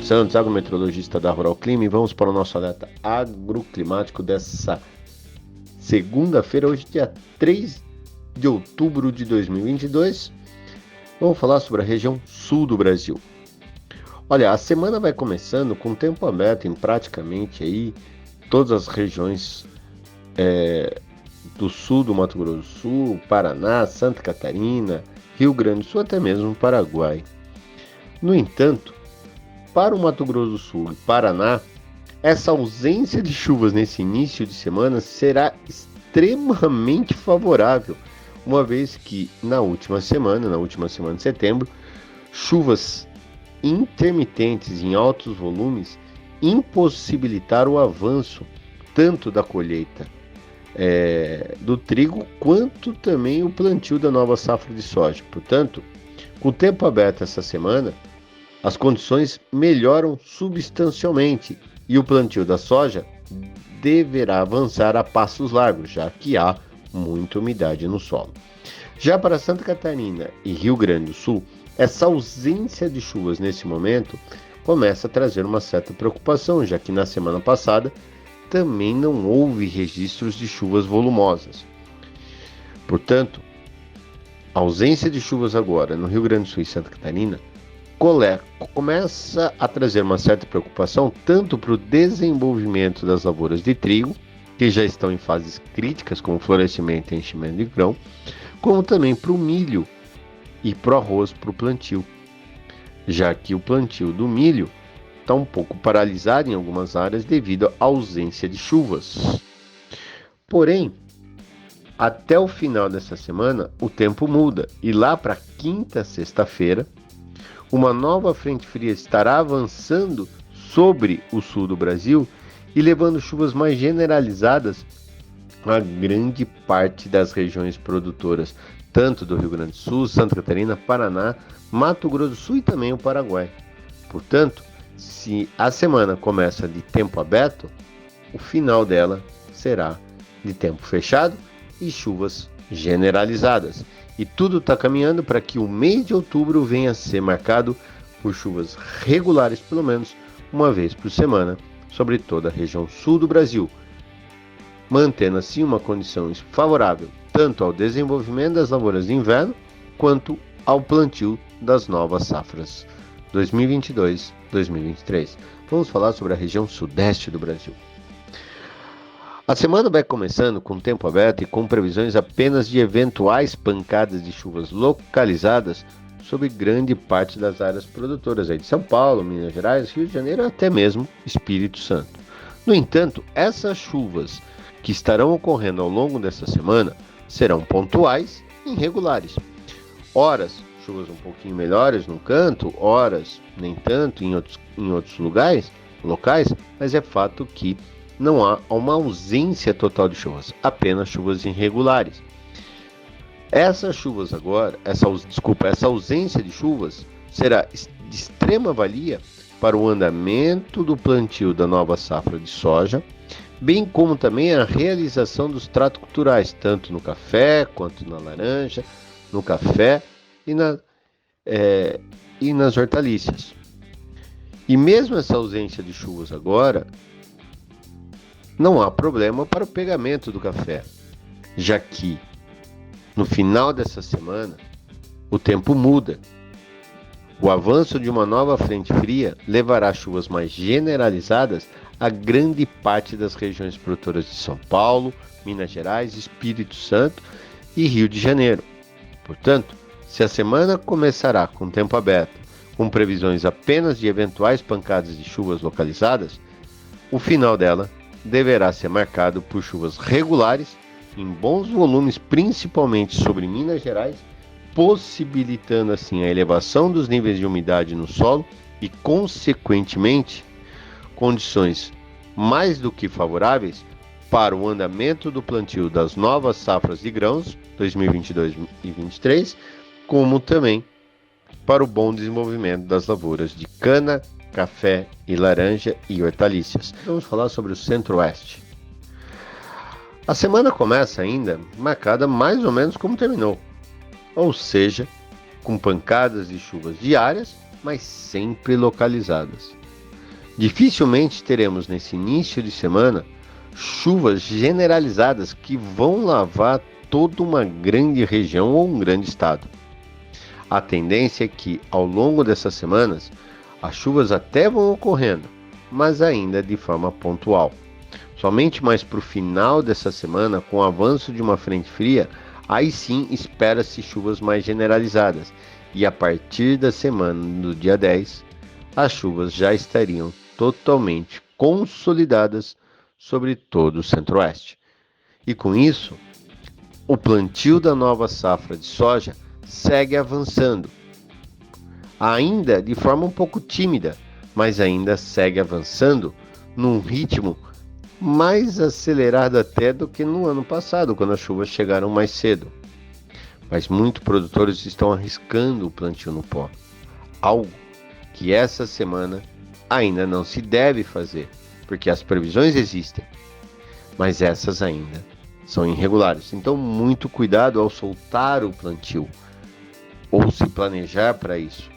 Felipe Santos, agrometeorologista da Rural Clima, e vamos para o nosso alerta agroclimático dessa segunda-feira, hoje dia 3 de outubro de 2022. Vamos falar sobre a região sul do Brasil. Olha, a semana vai começando com tempo aberto em praticamente aí todas as regiões do sul do Mato Grosso do Sul, Paraná, Santa Catarina, Rio Grande do Sul, até mesmo Paraguai. No entanto, para o Mato Grosso do Sul e Paraná, essa ausência de chuvas nesse início de semana será extremamente favorável, uma vez que na última semana de setembro, chuvas intermitentes em altos volumes impossibilitaram o avanço tanto da colheita do trigo, quanto também o plantio da nova safra de soja. Portanto, com o tempo aberto essa semana, as condições melhoram substancialmente e o plantio da soja deverá avançar a passos largos, já que há muita umidade no solo. Já para Santa Catarina e Rio Grande do Sul, essa ausência de chuvas nesse momento começa a trazer uma certa preocupação, já que na semana passada também não houve registros de chuvas volumosas. Portanto, a ausência de chuvas agora no Rio Grande do Sul e Santa Catarina começa a trazer uma certa preocupação tanto para o desenvolvimento das lavouras de trigo, que já estão em fases críticas, como florescimento e enchimento de grão, como também para o milho e para o arroz para o plantio, já que o plantio do milho está um pouco paralisado em algumas áreas devido à ausência de chuvas. Porém, até o final dessa semana, o tempo muda e lá para quinta, sexta-feira, uma nova frente fria estará avançando sobre o sul do Brasil e levando chuvas mais generalizadas a grande parte das regiões produtoras, tanto do Rio Grande do Sul, Santa Catarina, Paraná, Mato Grosso do Sul e também o Paraguai. Portanto, se a semana começa de tempo aberto, o final dela será de tempo fechado e chuvas generalizadas. E tudo está caminhando para que o mês de outubro venha a ser marcado por chuvas regulares, pelo menos uma vez por semana, sobre toda a região sul do Brasil, mantendo assim uma condição favorável tanto ao desenvolvimento das lavouras de inverno, quanto ao plantio das novas safras 2022-2023. Vamos falar sobre a região sudeste do Brasil. A semana vai começando com tempo aberto e com previsões apenas de eventuais pancadas de chuvas localizadas sobre grande parte das áreas produtoras aí de São Paulo, Minas Gerais, Rio de Janeiro e até mesmo Espírito Santo. No entanto, essas chuvas que estarão ocorrendo ao longo dessa semana serão pontuais e irregulares. Horas, chuvas um pouquinho melhores num canto, horas nem tanto em outros locais, mas é fato que não há uma ausência total de chuvas, apenas chuvas irregulares. Essas chuvas agora, essa ausência de chuvas será de extrema valia para o andamento do plantio da nova safra de soja, bem como também a realização dos tratos culturais, tanto no café quanto na laranja, no café e nas hortaliças. E mesmo essa ausência de chuvas agora, não há problema para o pegamento do café, já que no final dessa semana o tempo muda. O avanço de uma nova frente fria levará chuvas mais generalizadas a grande parte das regiões produtoras de São Paulo, Minas Gerais, Espírito Santo e Rio de Janeiro. Portanto, se a semana começará com tempo aberto, com previsões apenas de eventuais pancadas de chuvas localizadas, o final dela deverá ser marcado por chuvas regulares em bons volumes, principalmente sobre Minas Gerais, possibilitando assim a elevação dos níveis de umidade no solo e, consequentemente, condições mais do que favoráveis para o andamento do plantio das novas safras de grãos 2022 e 2023, como também para o bom desenvolvimento das lavouras de cana, café e laranja e hortaliças. Vamos falar sobre o Centro-Oeste. A semana começa ainda marcada mais ou menos como terminou, ou seja, com pancadas de chuvas diárias, mas sempre localizadas. Dificilmente teremos nesse início de semana chuvas generalizadas que vão lavar toda uma grande região ou um grande estado. A tendência é que, ao longo dessas semanas, as chuvas até vão ocorrendo, mas ainda de forma pontual. Somente mais para o final dessa semana, com o avanço de uma frente fria, aí sim espera-se chuvas mais generalizadas, e a partir da semana do dia 10, as chuvas já estariam totalmente consolidadas sobre todo o Centro-Oeste. E com isso, o plantio da nova safra de soja segue avançando, ainda de forma um pouco tímida, mas ainda segue avançando num ritmo mais acelerado até do que no ano passado, quando as chuvas chegaram mais cedo. Mas muitos produtores estão arriscando o plantio no pó, algo que essa semana ainda não se deve fazer, porque as previsões existem, mas essas ainda são irregulares. Então, muito cuidado ao soltar o plantio ou se planejar para isso.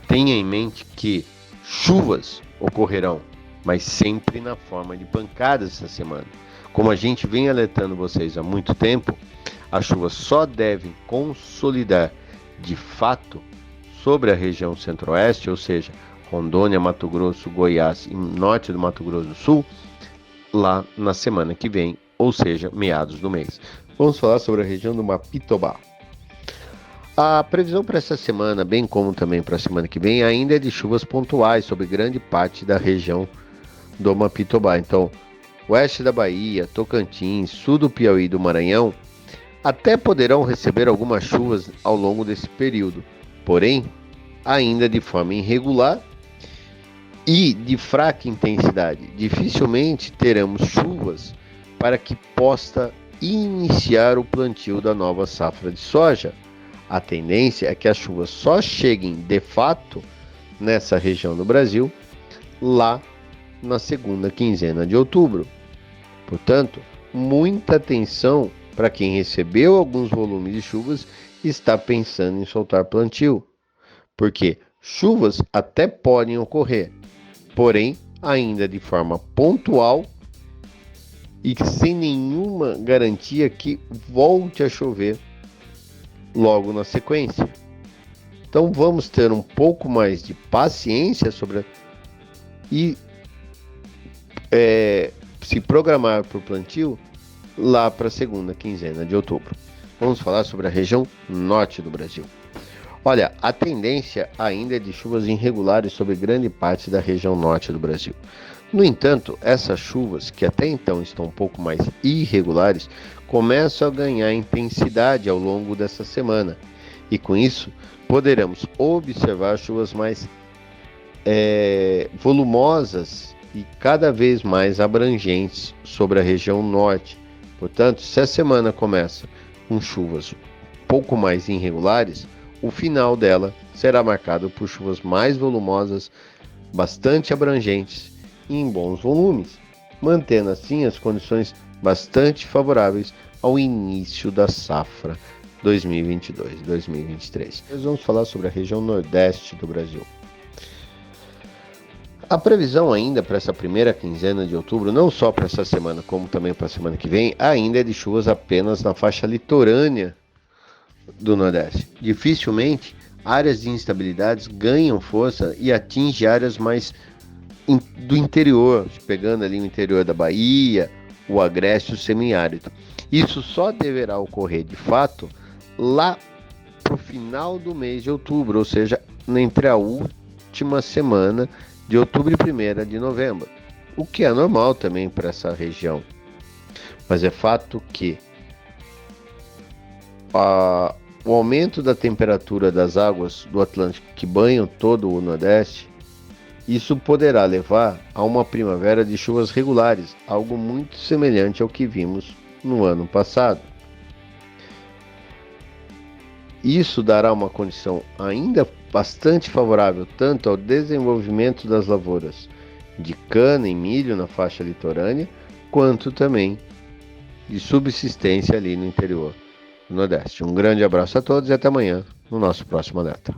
Tenha em mente que chuvas ocorrerão, mas sempre na forma de pancadas essa semana. Como a gente vem alertando vocês há muito tempo, as chuvas só devem consolidar de fato sobre a região centro-oeste, ou seja, Rondônia, Mato Grosso, Goiás e norte do Mato Grosso do Sul, lá na semana que vem, ou seja, meados do mês. Vamos falar sobre a região do Mapitobá. A previsão para essa semana, bem como também para a semana que vem, ainda é de chuvas pontuais sobre grande parte da região do Mapitobá. Então, oeste da Bahia, Tocantins, sul do Piauí e do Maranhão até poderão receber algumas chuvas ao longo desse período, porém, ainda de forma irregular e de fraca intensidade. Dificilmente teremos chuvas para que possa iniciar o plantio da nova safra de soja. A tendência é que as chuvas só cheguem de fato nessa região do Brasil lá na segunda quinzena de outubro. Portanto, muita atenção para quem recebeu alguns volumes de chuvas e está pensando em soltar plantio, porque chuvas até podem ocorrer, porém ainda de forma pontual e sem nenhuma garantia que volte a chover logo na sequência. Então vamos ter um pouco mais de paciência e se programar para o plantio lá para a segunda quinzena de outubro. Vamos falar sobre a região norte do Brasil. Olha, a tendência ainda é de chuvas irregulares sobre grande parte da região norte do Brasil. No entanto, essas chuvas, que até então estão um pouco mais irregulares, começam a ganhar intensidade ao longo dessa semana. E com isso, poderemos observar chuvas mais volumosas e cada vez mais abrangentes sobre a região norte. Portanto, se a semana começa com chuvas um pouco mais irregulares, o final dela será marcado por chuvas mais volumosas, bastante abrangentes e em bons volumes, mantendo assim as condições bastante favoráveis ao início da safra 2022-2023. Nós vamos falar sobre a região nordeste do Brasil. A previsão ainda para essa primeira quinzena de outubro, não só para essa semana, como também para a semana que vem, ainda é de chuvas apenas na faixa litorânea do Nordeste. Dificilmente, áreas de instabilidades ganham força e atingem áreas mais do interior, pegando ali o interior da Bahia, o agreste, o semiárido. Isso só deverá ocorrer de fato lá para o final do mês de outubro, ou seja, entre a última semana de outubro e 1ª de novembro, o que é normal também para essa região. Mas é fato que o aumento da temperatura das águas do Atlântico que banham todo o Nordeste, isso poderá levar a uma primavera de chuvas regulares, algo muito semelhante ao que vimos no ano passado. Isso dará uma condição ainda bastante favorável tanto ao desenvolvimento das lavouras de cana e milho na faixa litorânea, quanto também de subsistência ali no interior do Nordeste. Um grande abraço a todos e até amanhã no nosso próximo alerta.